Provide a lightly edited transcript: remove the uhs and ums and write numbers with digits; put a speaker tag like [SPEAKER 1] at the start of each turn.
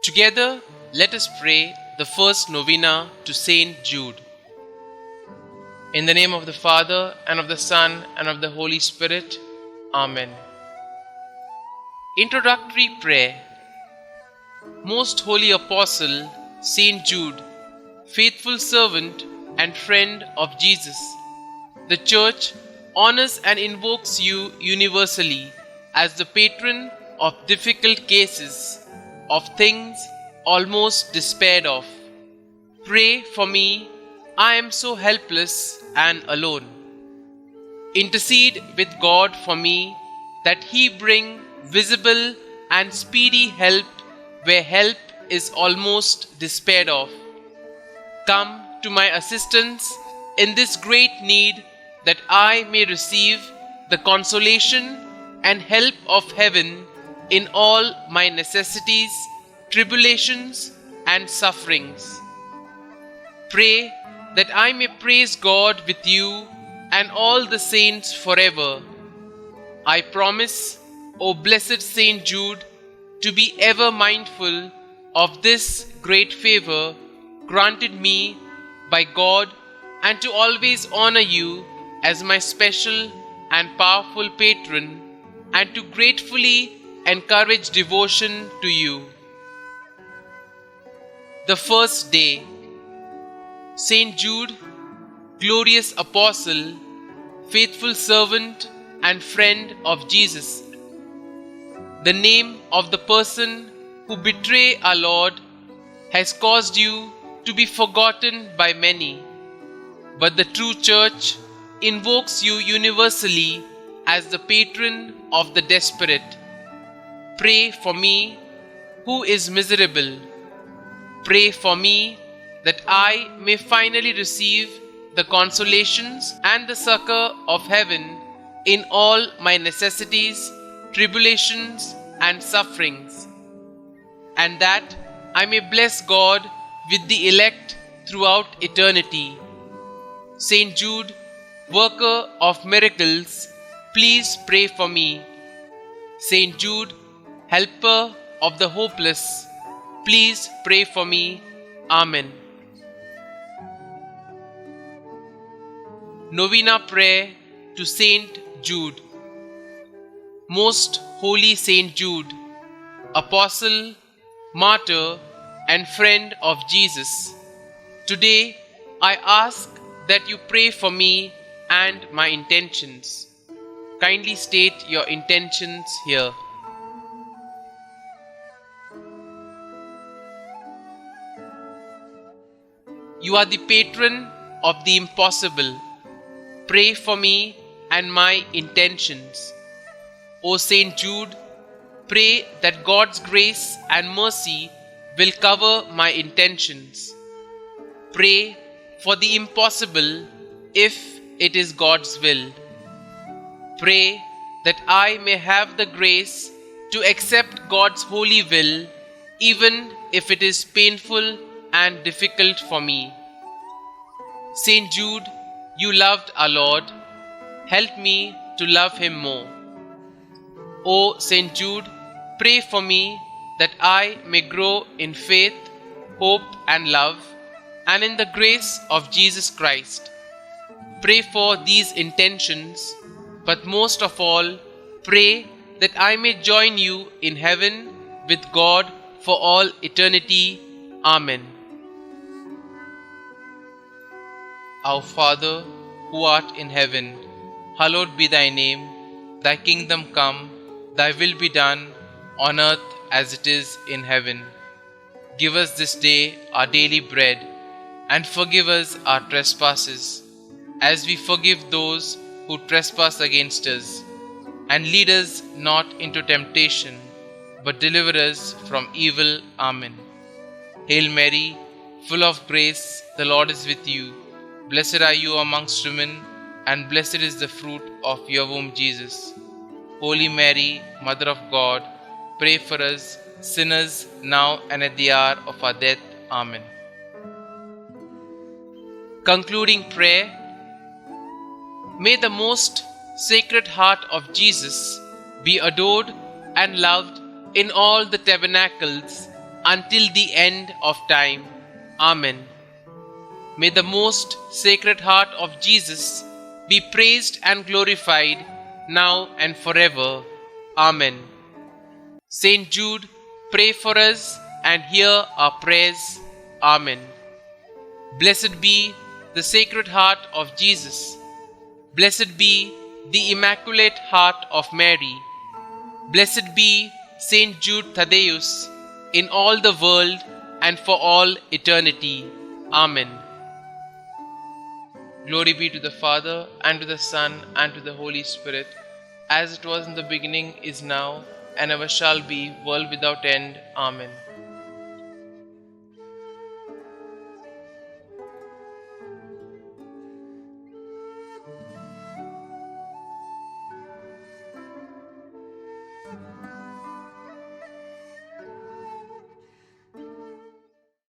[SPEAKER 1] Together, let us pray the first novena to Saint Jude. In the name of the Father, and of the Son, and of the Holy Spirit. Amen. Introductory Prayer. Most Holy Apostle, Saint Jude, faithful servant and friend of Jesus, the Church honors and invokes you universally as the patron of difficult cases, of things almost despaired of. Pray for me, I am so helpless and alone. Intercede with God for me, that He bring visible and speedy help where help is almost despaired of. Come to my assistance in this great need, that I may receive the consolation and help of heaven in all my necessities, tribulations, and sufferings. Pray that I may praise God with you and all the saints forever. I promise, O blessed Saint Jude, to be ever mindful of this great favor granted me by God, and to always honor you as my special and powerful patron, and to gratefully encourage devotion to you. The first day. Saint Jude, glorious apostle, faithful servant and friend of Jesus. The name of the person who betrayed our Lord has caused you to be forgotten by many, but the true Church invokes you universally as the patron of the desperate. Pray for me, who is miserable. Pray for me, that I may finally receive the consolations and the succor of heaven in all my necessities, tribulations, and sufferings, and that I may bless God with the elect throughout eternity. Saint Jude, worker of miracles, please pray for me. Saint Jude, helper of the hopeless, please pray for me. Amen. Novena Prayer to Saint Jude. Most Holy Saint Jude, Apostle, Martyr, and friend of Jesus, today I ask that you pray for me and my intentions. Kindly state your intentions here. You are the patron of the impossible. Pray for me and my intentions. O Saint Jude, pray that God's grace and mercy will cover my intentions. Pray for the impossible if it is God's will. Pray that I may have the grace to accept God's holy will, even if it is painful and difficult for me. Saint Jude, you loved our Lord. Help me to love Him more. O Saint Jude, pray for me that I may grow in faith, hope, and love, and in the grace of Jesus Christ. Pray for these intentions, but most of all, pray that I may join you in heaven with God for all eternity. Amen. Our Father, who art in heaven, hallowed be thy name. Thy kingdom come, thy will be done, on earth as it is in heaven. Give us this day our daily bread, and forgive us our trespasses, as we forgive those who trespass against us. And lead us not into temptation, but deliver us from evil. Amen. Hail Mary, full of grace, the Lord is with you. Blessed are you amongst women, and blessed is the fruit of your womb, Jesus. Holy Mary, Mother of God, pray for us sinners, now and at the hour of our death. Amen. Concluding prayer. May the most Sacred Heart of Jesus be adored and loved in all the tabernacles until the end of time. Amen. May the most sacred heart of Jesus be praised and glorified now and forever. Amen. Saint Jude, pray for us and hear our prayers. Amen. Blessed be the Sacred Heart of Jesus. Blessed be the Immaculate Heart of Mary. Blessed be Saint Jude Thaddeus in all the world and for all eternity. Amen. Glory be to the Father, and to the Son, and to the Holy Spirit, as it was in the beginning, is now, and ever shall be, world without end. Amen.